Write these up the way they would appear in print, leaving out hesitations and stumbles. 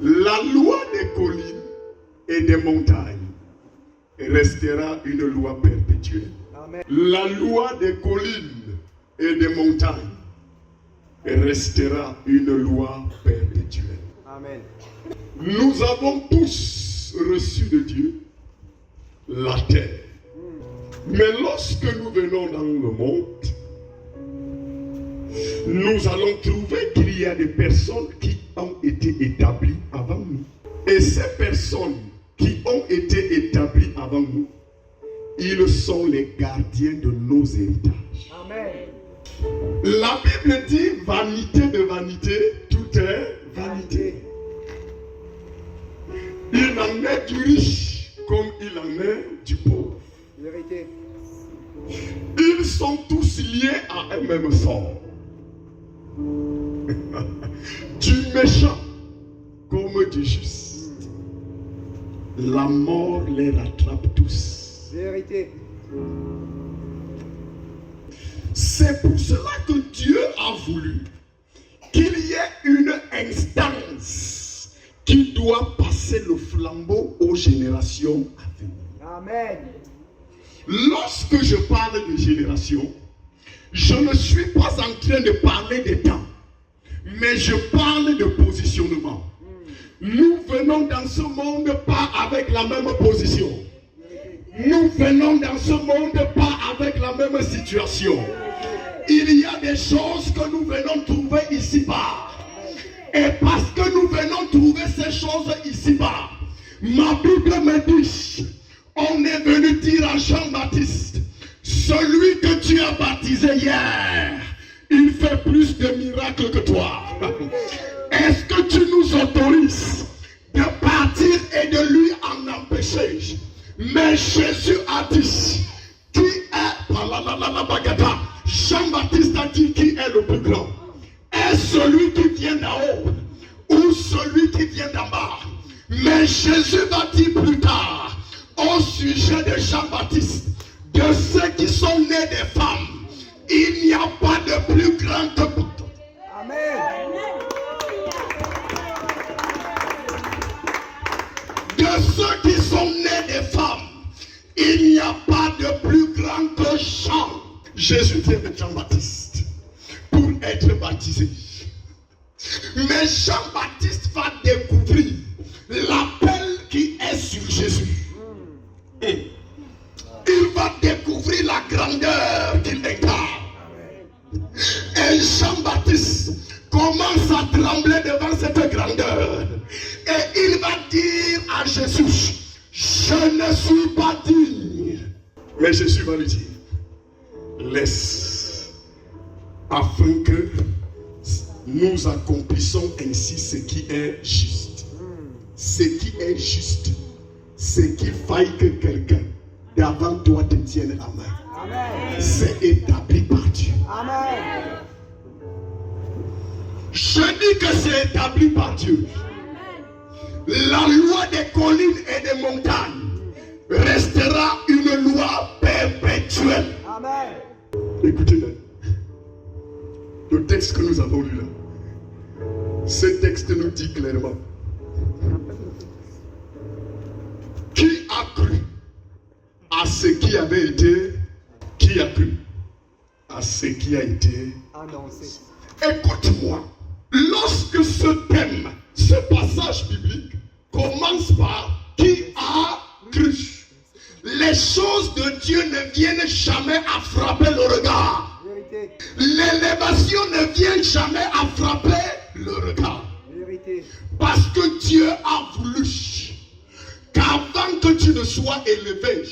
La loi des collines et des montagnes restera une loi perpétuelle. Amen. La loi des collines et des montagnes restera une loi perpétuelle. Amen. Nous avons tous reçu de Dieu la terre. Mais lorsque nous venons dans le monde, nous allons trouver qu'il y a des personnes qui ont été établies avant nous. Et ces personnes qui ont été établies avant nous, ils sont les gardiens de nos héritages. Amen. La Bible dit vanité de vanité, tout est vanité. Il en est du riche comme il en est du pauvre. Vérité. Ils sont tous liés à un même sort. Du méchant comme du juste. La mort les rattrape tous. Vérité. C'est pour cela que Dieu a voulu qu'il y ait une instance qui doit passer le flambeau aux générations à venir. Amen. Lorsque je parle de génération, je ne suis pas en train de parler des temps, mais je parle de positionnement. Nous venons dans ce monde pas avec la même position. Nous venons dans ce monde pas avec la même situation. Il y a des choses que nous venons trouver ici-bas. Et parce que nous venons trouver ces choses ici-bas, ma Bible me dit, on est venu dire à Jean-Baptiste, celui que tu as baptisé hier, il fait plus de miracles que toi. Est-ce que tu nous autorises de partir et de lui en empêcher? Mais Jésus a dit, qui est, Jean-Baptiste a dit, qui est le plus grand? Est celui qui vient d'en haut ou celui qui vient d'en bas? Mais Jésus va dire plus tard, au sujet de Jean-Baptiste, de ceux qui sont nés des femmes, il n'y a pas de plus grand que vous. Amen. De ceux qui sont nés des femmes, il n'y a pas de plus grand que Jean. Jésus vient de Jean-Baptiste pour être baptisé. Mais Jean-Baptiste va découvrir l'appel qui est sur Jésus. Il va découvrir la grandeur qu'il incarne. Et Jean-Baptiste commence à trembler devant cette grandeur. Et il va dire à Jésus, je ne suis pas digne. Mais Jésus va lui dire, laisse, afin que nous accomplissons ainsi ce qui est juste. Ce qui est juste, c'est qu'il faille que quelqu'un d'avant toi te tienne la main. Amen. C'est établi par Dieu. Amen. Je dis que c'est établi par Dieu. La loi des collines et des montagnes restera une loi perpétuelle. Amen. Écoutez-le. Le texte que nous avons lu là, ce texte nous dit clairement, qui a cru à ce qui avait été, qui a cru à ce qui a été Annoncé. Écoute-moi, lorsque ce thème, ce passage biblique commence par qui a cru, les choses de Dieu ne viennent jamais à frapper le regard. Vérité. L'élévation ne vient jamais à frapper le regard. Vérité. Parce que Dieu a voulu qu'avant que tu ne sois élevé,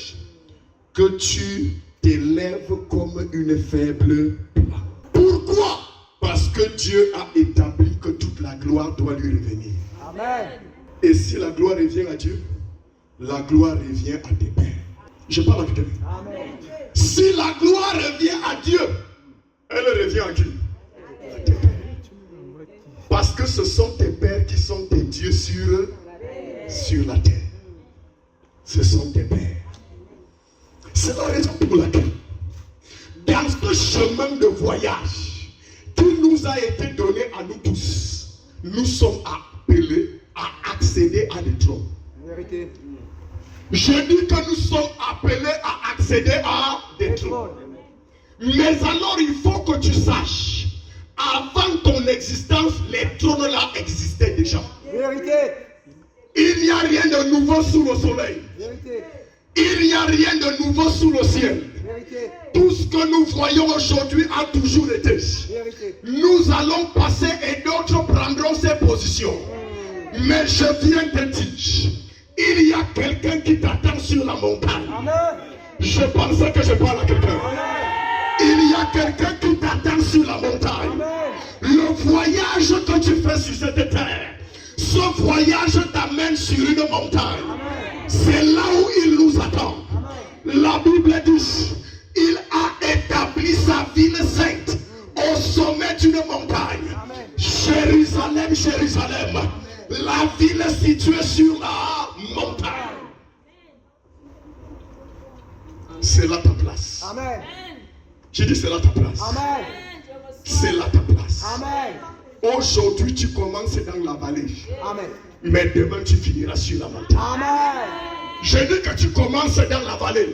que tu t'élèves comme une faible plante. Pourquoi? Parce que Dieu a établi que toute la gloire doit lui revenir. Amen. Et si la gloire revient à Dieu, la gloire revient à tes pères. Je parle avec quelqu'un. Amen. Si la gloire revient à Dieu, elle revient à qui? À tes pères. Parce que ce sont tes pères qui sont tes dieux sur la terre. Ce sont tes pères. C'est la raison pour laquelle, dans ce chemin de voyage qui nous a été donné à nous tous, nous sommes appelés à accéder à des trônes. Vérité. Je dis que nous sommes appelés à accéder à des trônes. Mais alors il faut que tu saches, avant ton existence, les trônes là existaient déjà. Vérité. Il n'y a rien de nouveau sous le soleil. Vérité. Il n'y a rien de nouveau sous le ciel. Vérité. Tout ce que nous voyons aujourd'hui a toujours été. Vérité. Nous allons passer et d'autres prendront ces positions. Mais je viens te dire, il y a quelqu'un qui t'attend sur la montagne. Amen. Je pensais que je parle à quelqu'un. Il y a quelqu'un qui t'attend sur la montagne. Amen. Le voyage que tu fais sur cette terre, ce voyage t'amène sur une montagne. C'est là où il nous attend. La Bible dit, il a établi sa ville sainte au sommet d'une montagne. Jérusalem, Jérusalem, la ville située sur la montagne. C'est là ta place. Amen. J'ai dit c'est là ta place. Amen. C'est là ta place. Amen. Aujourd'hui tu commences dans la vallée. Amen. Mais demain tu finiras sur la montagne. Amen. Je dis que tu commences dans la vallée.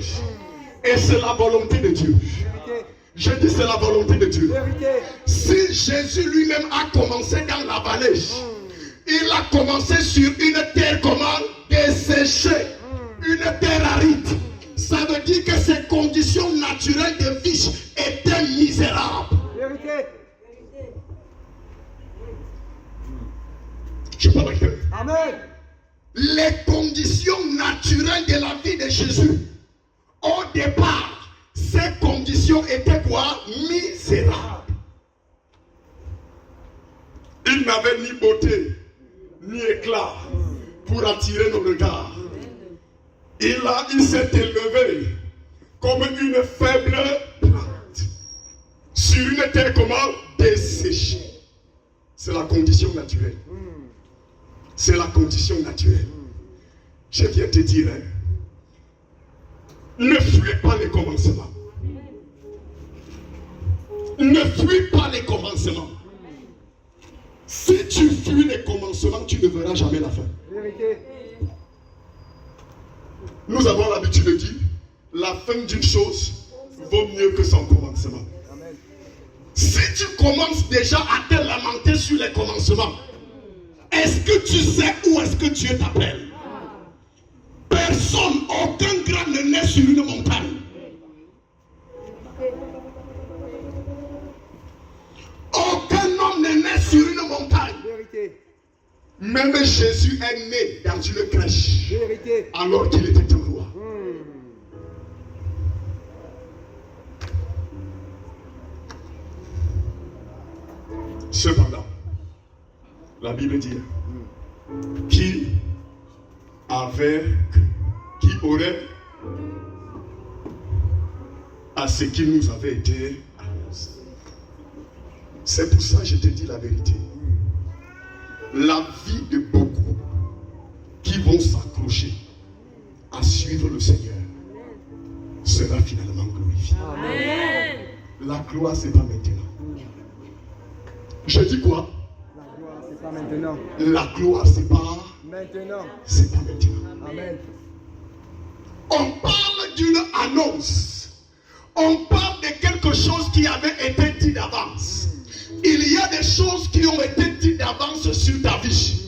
Et c'est la volonté de Dieu. Vérité. Je dis c'est la volonté de Dieu. Vérité. Si Jésus lui-même a commencé dans la vallée, il a commencé sur une terre comment? Desséchée. Une terre aride. Ça veut dire que ses conditions naturelles de vie étaient misérables. Vérité. Je parle à quelqu'un. Amen. Les conditions naturelles de la vie de Jésus, au départ, ces conditions étaient quoi? Misérables. Il n'avait ni beauté, ni éclat pour attirer nos regards. Il s'est élevé comme une faible plante sur une terre comment? Desséchée. C'est la condition naturelle. C'est la condition naturelle. Je viens te dire, hein, ne fuis pas les commencements. Ne fuis pas les commencements. Si tu fuis les commencements, tu ne verras jamais la fin. Vérité. Nous avons l'habitude de dire, la fin d'une chose vaut mieux que son commencement. Amen. Si tu commences déjà à te lamenter sur les commencements, est-ce que tu sais où est-ce que Dieu t'appelle? Personne, aucun grand ne naît sur une montagne. Aucun homme ne naît sur une montagne. Vérité. Même Jésus est né dans une crèche Vérité. alors qu'il était un roi. Cependant, la Bible dit qui aurait à ce qui nous avait été annoncé. C'est pour ça que je te dis la vérité. La vie de beaucoup qui vont s'accrocher à suivre le Seigneur sera finalement glorifiée. Amen. La gloire, c'est pas maintenant. Je dis quoi? La gloire, c'est pas maintenant. La gloire, c'est pas Maintenant. c'est pas maintenant. Amen. On parle d'une annonce. On parle de quelque chose qui avait été dit d'avance. Il y a des choses qui ont été dites d'avance sur ta vie.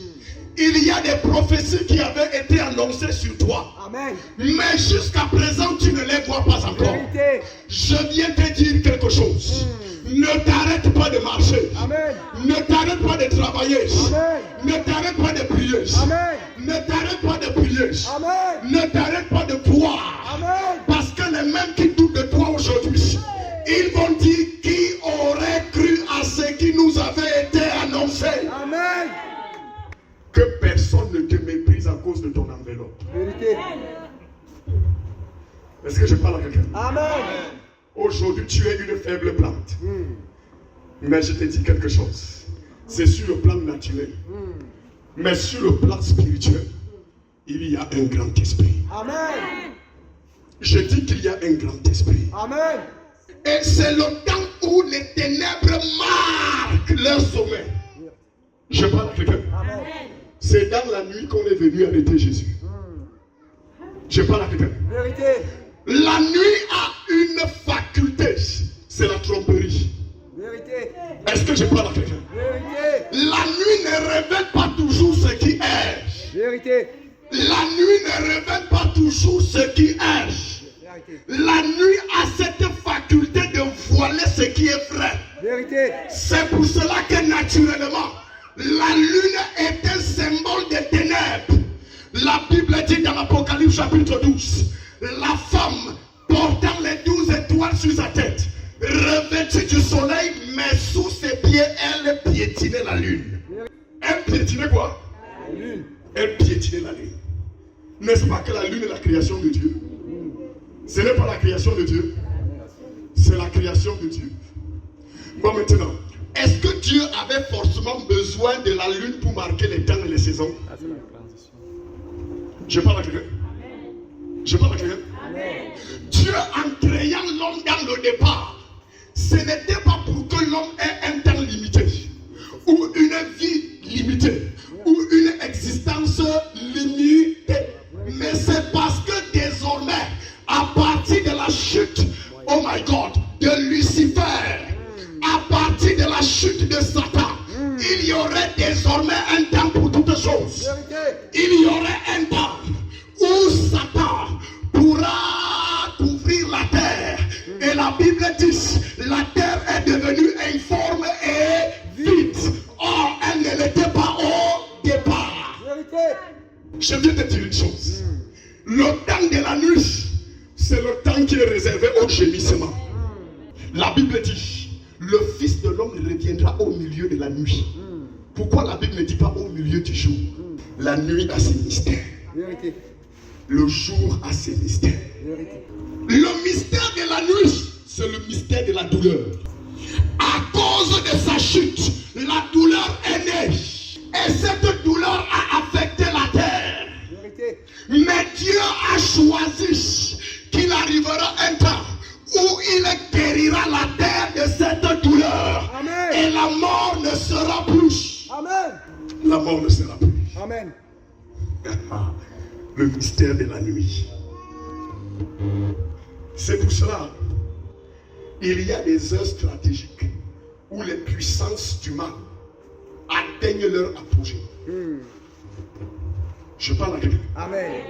Il y a des prophéties qui avaient été annoncées sur toi. Amen. Mais jusqu'à présent, tu ne les vois pas encore. Vérité. Je viens te dire quelque chose. Ne t'arrête pas de marcher. Amen. Ne t'arrête pas de travailler. Amen. Ne t'arrête pas de prier. Amen. Ne t'arrête pas de prier. Amen. Ne t'arrête pas de croire. Amen. Parce que les mêmes qui doutent de toi aujourd'hui, ils vont dire qui aurait cru à ce qui nous avait été annoncé. Amen. Que personne ne te méprise à cause de ton enveloppe. Vérité. Est-ce que je parle à quelqu'un? Amen. Aujourd'hui, tu es une faible plante. Mais je te dis quelque chose. C'est sur le plan naturel. Mais sur le plan spirituel, il y a un grand esprit. Amen. Je dis qu'il y a un grand esprit. Amen. Et c'est le temps où les ténèbres marquent leur sommet. Je parle à quelqu'un. Amen. C'est dans la nuit qu'on est venu arrêter Jésus. Je parle à quelqu'un. Vérité. La nuit a une faculté, c'est la tromperie. Vérité. Est-ce que je parle à quelqu'un? Vérité. La nuit ne révèle pas toujours ce qui est. Vérité. La nuit ne révèle pas toujours ce qui est. Vérité. La nuit a cette faculté de voiler ce qui est vrai. Vérité. C'est pour cela que naturellement, la lune est un symbole des ténèbres. La Bible dit dans l'Apocalypse chapitre 12, la femme portant les 12 étoiles sur sa tête, revêtue du soleil, mais sous ses pieds, elle piétinait la lune. Elle piétinait quoi? La lune. Elle piétinait la lune. N'est-ce pas que la lune est la création de Dieu? Ce n'est pas la création de Dieu, c'est la création de Dieu. Bon, maintenant, est-ce que Dieu avait forcément besoin de la lune pour marquer les temps et les saisons? Je parle à quelqu'un. Je parle à quelqu'un. Dieu, en créant l'homme dans le départ, ce n'était pas pour que l'homme ait un temps limité, ou une vie limitée, ou une existence limitée. Mais c'est parce que désormais, à partir de la chute, oh my God, de Lucifer, à partir de la chute de Satan, il y aurait désormais un temps pour toutes choses. Il y aurait un temps où Satan pourra couvrir la terre. Et la Bible dit, la terre est devenue informe et vide. Or, elle ne l'était pas au départ. Je viens de dire une chose. Le temps de la nuit, c'est le temps qui est réservé au gémissement. La Bible dit, le Fils de l'homme reviendra au milieu de la nuit. Pourquoi la Bible ne dit pas au milieu du jour? La nuit a ses mystères. Vérité. Le jour a ses mystères. Vérité. Le mystère de la nuit, c'est le mystère de la douleur. À cause de sa chute, la douleur est née. Et cette douleur a affecté la terre. Vérité. Mais Dieu a choisi qu'il arrivera un temps où il guérira la terre de cette douleur. Amen. Et la mort ne sera plus. Amen. La mort ne sera plus. Amen. Le mystère de la nuit. C'est pour cela, il y a des heures stratégiques où les puissances du mal atteignent leur apogée. Je parle à quelqu'un. Amen.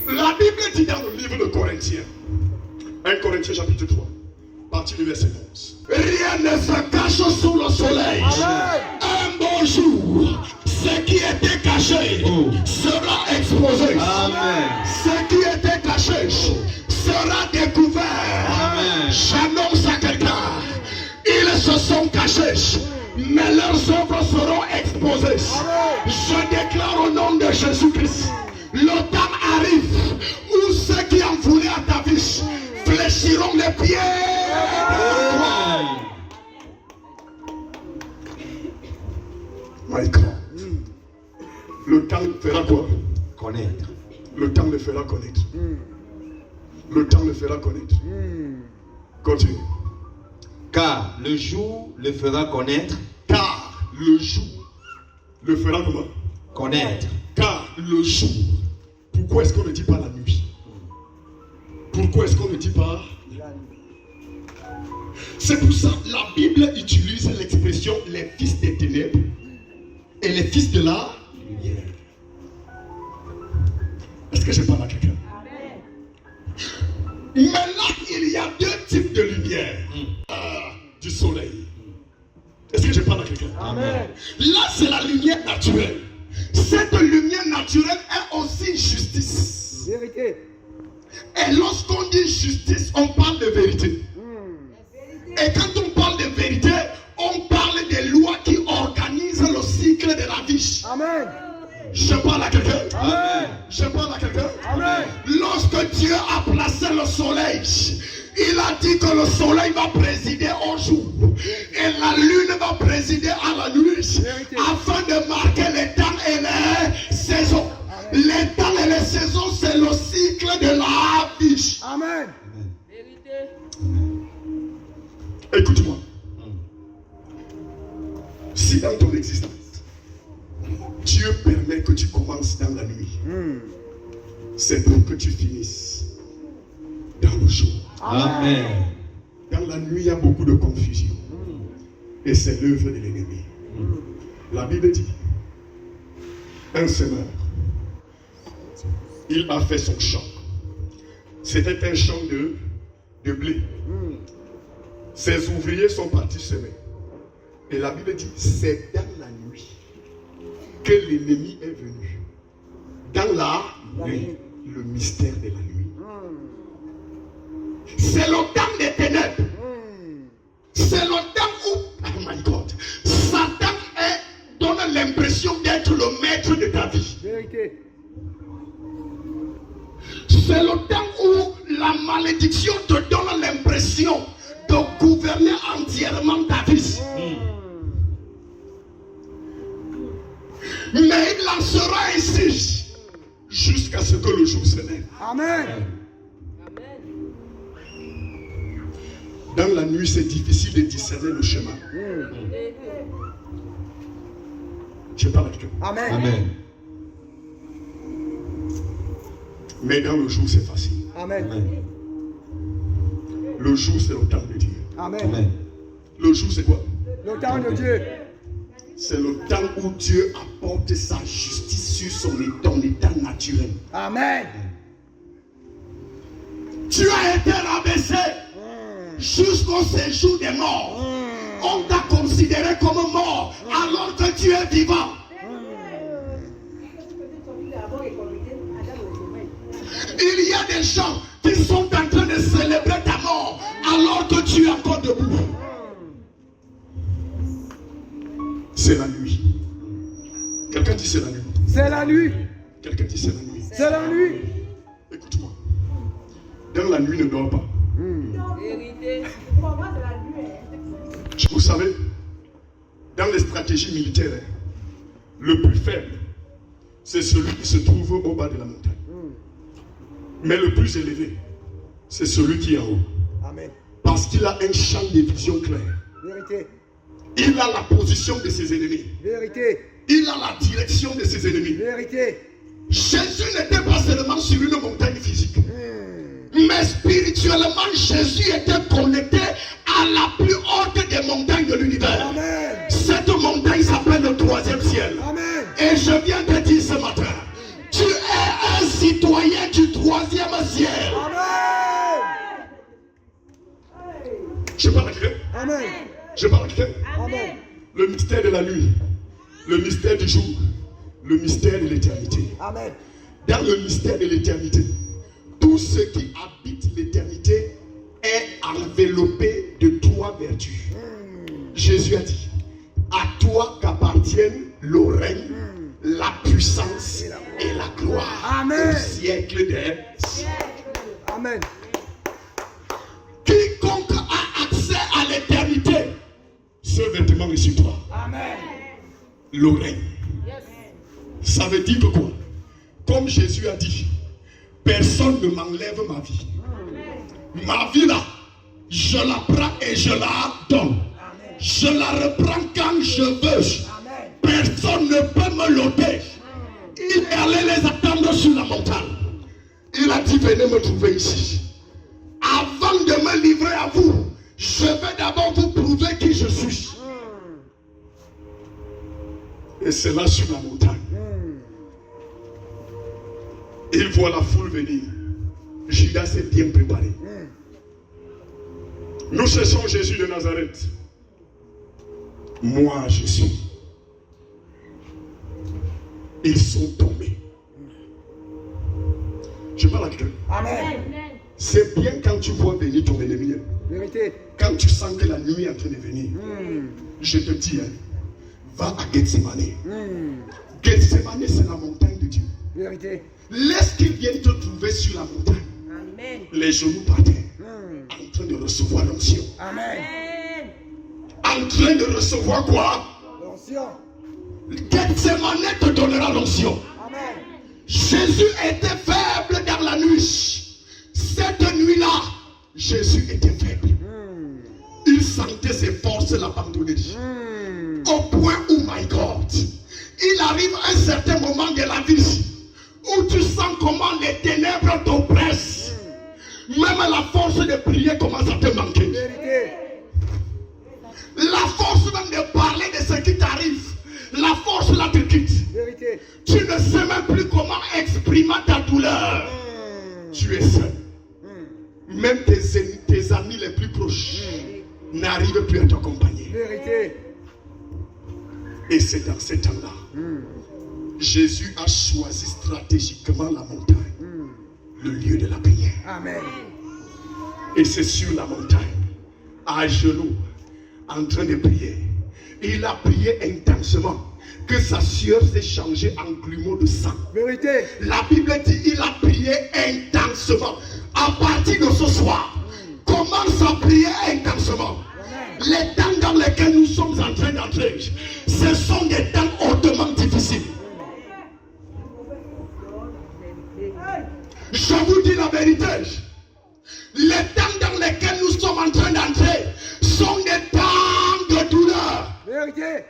La Bible dit dans le livre de Corinthiens, 1 Corinthiens chapitre 3, partie du verset 11. Rien ne se cache sous le soleil. Amen. Un bon jour, ce qui était caché sera exposé. Amen. Ce qui était caché sera découvert. Amen. J'annonce à quelqu'un, ils se sont cachés, mais leurs œuvres seront exposées. Je déclare au nom de Jésus-Christ, le temps arrive où ceux qui en voulaient à ta vie fléchiront les pieds de toi. My God. Le temps le fera quoi? Connaître. Le temps le fera connaître. Le temps le fera connaître. Continue. Car le jour le fera connaître. Car le jour le fera comment? Connaître. Car le jour. Pourquoi est-ce qu'on ne dit pas la nuit? Pourquoi est-ce qu'on ne dit pas la nuit? C'est pour ça que la Bible utilise l'expression les fils des ténèbres et les fils de la lumière. Est-ce que je parle à quelqu'un? Maintenant, il y a deux types de lumière du soleil. Est-ce que je parle à quelqu'un? Amen. Là, c'est la lumière naturelle. Cette lumière naturelle est aussi justice. Vérité. Et lorsqu'on dit justice, on parle de vérité. Et quand on parle de vérité, on parle des lois qui organisent le cycle de la vie. Amen. Je parle à quelqu'un. Amen. Je parle à quelqu'un. Amen. Lorsque Dieu a placé le soleil, il a dit que le soleil va présider au jour et la lune va présider à la nuit, afin de marquer les temps et les saisons. Les temps et les saisons, c'est le cycle de la vie. Amen. Écoute-moi. Si dans ton existence, Dieu permet que tu commences dans la nuit. C'est pour que tu finisses dans le jour. Amen. Dans la nuit, il y a beaucoup de confusion. Et c'est l'œuvre de l'ennemi. La Bible dit, un semeur, il a fait son champ. C'était un champ de blé. Ses ouvriers sont partis semer. Et la Bible dit, c'est dans la nuit que l'ennemi est venu. Dans la nuit, le mystère de la nuit. C'est le temps des ténèbres. C'est le temps où, oh my God, Satan donne l'impression d'être le maître de ta vie. Vérité. C'est le temps où la malédiction te donne l'impression de gouverner entièrement ta vie. Mais il en sera ainsi jusqu'à ce que le jour se lève. Amen. Dans la nuit, c'est difficile de discerner le chemin. Je parle avec toi. Amen. Amen. Mais dans le jour, c'est facile. Amen. Amen. Le jour, c'est le temps de Dieu. Amen. Amen. Le jour, c'est quoi? Le temps de Dieu. C'est le temps où Dieu apporte sa justice sur ton état naturel. Amen. Tu as été rabaissé jusqu'au séjour des morts. On t'a considéré comme mort alors que tu es vivant. Il y a des gens qui sont en train de célébrer ta mort alors que tu es encore debout. C'est la nuit. Quelqu'un dit c'est la nuit. C'est la nuit. Quelqu'un dit c'est la nuit. C'est la nuit. Écoute-moi. Dans la nuit, ne dors pas. Vous savez, dans les stratégies militaires, le plus faible, c'est celui qui se trouve au bas de la montagne. Mais le plus élevé, c'est celui qui est en haut. Amen. Parce qu'il a un champ de vision clair. Vérité. Il a la position de ses ennemis. Vérité. Il a la direction de ses ennemis. Vérité. Jésus n'était pas seulement sur une montagne physique. Mais spirituellement, Jésus était connecté à la plus haute des montagnes de l'univers. Amen. Cette montagne s'appelle le 3e ciel. Amen. Et je viens de dire ce matin, tu es un citoyen du 3e ciel. Amen. Je parle à quelqu'un. Amen. Je parle à quelqu'un. Amen. Le mystère de la nuit, le mystère du jour, le mystère de l'éternité. Amen. Dans le mystère de l'éternité, tout ce qui habite l'éternité est enveloppé de 3 vertus. Jésus a dit, à toi qu'appartiennent le règne, la puissance et la gloire. Amen. Au siècle des siècles. Amen. Quiconque a accès à l'éternité, ce vêtement est sur toi. Amen. Le règne. Ça veut dire que quoi? Comme Jésus a dit, personne ne m'enlève ma vie. Ma vie là, je la prends et je la donne. Je la reprends quand je veux. Personne ne peut me l'ôter. Il est allé les attendre sur la montagne. Il a dit, venez me trouver ici. Avant de me livrer à vous, je vais d'abord vous prouver qui je suis. Et c'est là sur la montagne. Il voit la foule venir. Judas s'est bien préparé. Nous cherchons Jésus de Nazareth. Moi, je suis. Ils sont tombés. Je parle à quelqu'un. Amen. C'est bien quand tu vois venir ton ennemi. Vérité. Quand tu sens que la nuit est en train de venir. Je te dis, va à Gethsemane. Gethsemane, c'est la montagne de Dieu. Vérité. Laisse qu'il vienne te trouver sur la montagne. Amen. Les genoux par terre. En train de recevoir l'onction. Amen. En train de recevoir quoi? L'onction. Gethsemane te donnera l'onction. Amen. Jésus était faible dans la nuit. Cette nuit-là, Jésus était faible. Il sentait ses forces l'abandonner. Au point où, my God, il arrive un certain moment de la vie où tu sens comment les ténèbres t'oppressent, même la force de prier commence à te manquer. Vérité. La force même de parler de ce qui t'arrive, la force là te quitte. Vérité. Tu ne sais même plus comment exprimer ta douleur. Tu es seul. Même tes amis les plus proches n'arrivent plus à t'accompagner. Vérité. Et c'est dans ces temps-là, Jésus a choisi stratégiquement la montagne, le lieu de la prière. Amen. Et c'est sur la montagne, à genoux, en train de prier. Il a prié intensément que sa sueur s'est changée en grumeaux de sang. Vérité. La Bible dit il a prié intensement. À partir de ce soir, commence à prier intensement. Les temps dans lesquels nous sommes en train d'entrer, ce sont des temps hautement difficiles. Je vous dis la vérité. Les temps dans lesquels nous sommes en train d'entrer sont des temps de douleur. Vérité.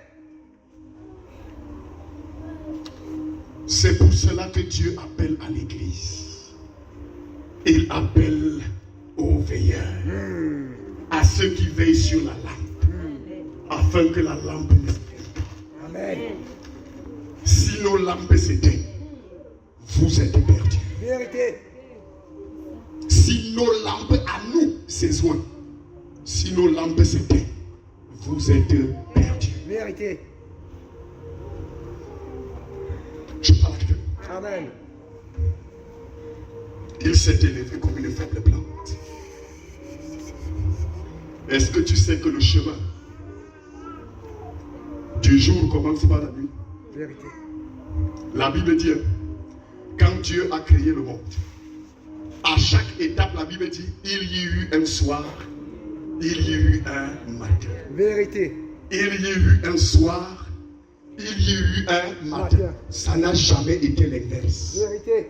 C'est pour cela que Dieu appelle à l'église. Il appelle aux veilleurs, à ceux qui veillent sur la lampe, afin que la lampe ne s'éteigne pas. Amen. Si nos lampes s'éteignent, vous êtes perdus. Vérité. Si nos lampes à nous s'éteignent, si nos lampes s'éteignent, vous êtes perdus. Vérité. Je parle à quelqu'un. Amen. Il s'est élevé comme une faible plante. Est-ce que tu sais que le chemin du jour commence par la nuit? Vérité. La Bible dit, quand Dieu a créé le monde, à chaque étape, la Bible dit, il y eut un soir, il y eut un matin. Vérité. Il y eut un soir, il y eut un matin. Ça n'a jamais été l'inverse. Vérité.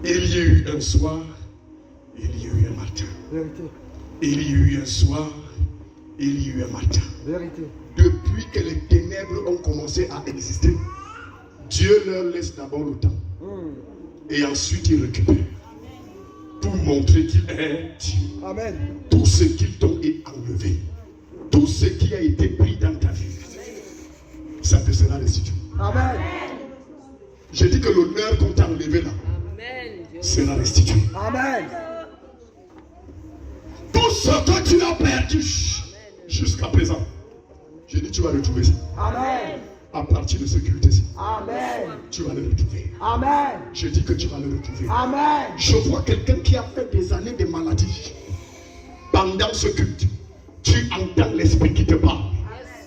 Il y eut un soir, il y eut un matin. Vérité. Il y eut un soir, il y eut un matin. Vérité. Depuis que les ténèbres ont commencé à exister, Dieu leur laisse d'abord le temps. Et ensuite il récupère. Pour montrer qu'il est Dieu. Amen. Tout ce qu'ils t'ont enlevé, tout ce qui a été pris dans ta vie, ça te sera restitué. Amen. Je dis que l'honneur qu'on t'a enlevé là sera restitué. Amen. Tout ce que tu as perdu jusqu'à présent, je dis tu vas retrouver ça. Amen. À partir de ce culte-ci, Amen. tu vas le retrouver. Amen. Je dis que tu vas le retrouver. Amen. Je vois quelqu'un qui a fait des années de maladie. Pendant ce culte, tu entends l'esprit qui te parle.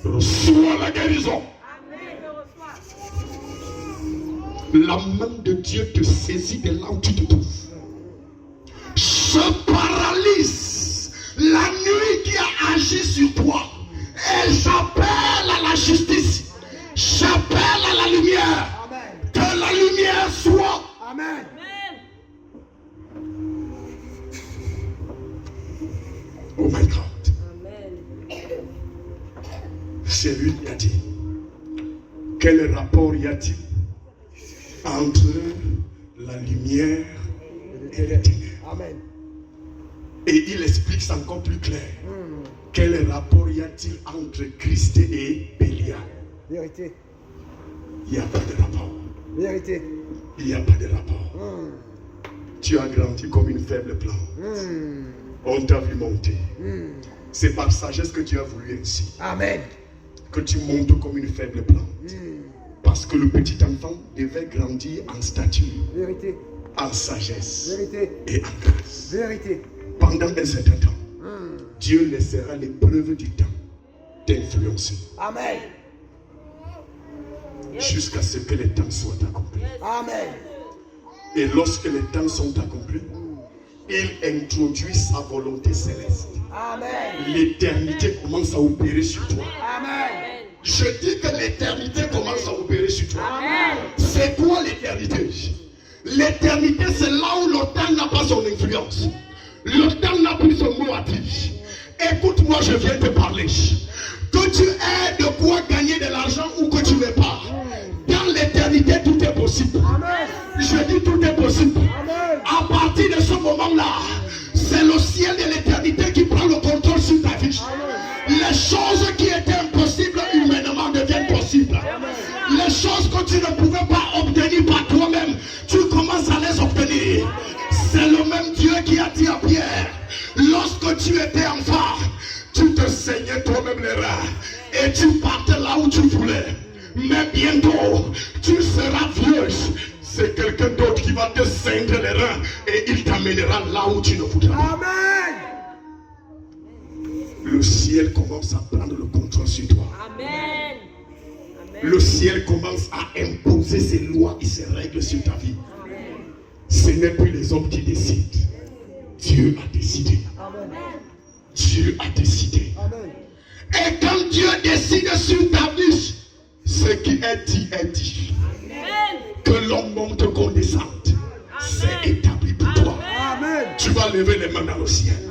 Reçois la guérison. La main de Dieu te saisit de là où tu te trouves. Je paralyse la nuit qui a agi sur toi. Et j'appelle à la justice. J'appelle à la lumière. Amen. Que la lumière soit. Amen. Oh my God. C'est lui qui a dit. Quel rapport y a-t-il entre la lumière et les ténèbres? Amen. Et il explique ça encore plus clair. Quel rapport y a-t-il entre Christ et Bélial? Vérité. Il n'y a pas de rapport. Vérité. Il n'y a pas de rapport. Tu as grandi comme une faible plante. On t'a vu monter. C'est par sagesse que tu as voulu ainsi. Amen. Que tu montes comme une faible plante. Parce que le petit enfant devait grandir en stature, Vérité. en sagesse Vérité. et en grâce. Vérité. Pendant un certain temps, Dieu laissera l'épreuve du temps t'influencer. Amen. Jusqu'à ce que les temps soient accomplis. Amen. Et lorsque les temps sont accomplis, il introduit sa volonté céleste. Amen. L'éternité commence à opérer sur toi. Amen. Je dis que l'éternité commence à opérer sur toi. Amen. C'est quoi l'éternité? L'éternité, c'est là où le temps n'a pas son influence. Le temps n'a plus son mot à dire. Écoute-moi, je viens te parler. Que tu aies de quoi gagner de l'argent ou bientôt, tu seras vieuse. C'est quelqu'un d'autre qui va te ceindre les reins et il t'amènera là où tu ne voudras pas. Amen. Le ciel commence à prendre le contrôle sur toi. Amen. Le ciel commence à imposer ses lois et ses règles sur ta vie. Ce n'est plus les hommes qui décident. Dieu a décidé. Amen. Dieu a décidé. Amen. Et quand Dieu décide sur ta vie, ce qui est dit est dit. Amen. Que l'homme monte qu'on descende. C'est établi pour toi. Amen. Tu vas lever les mains dans le ciel.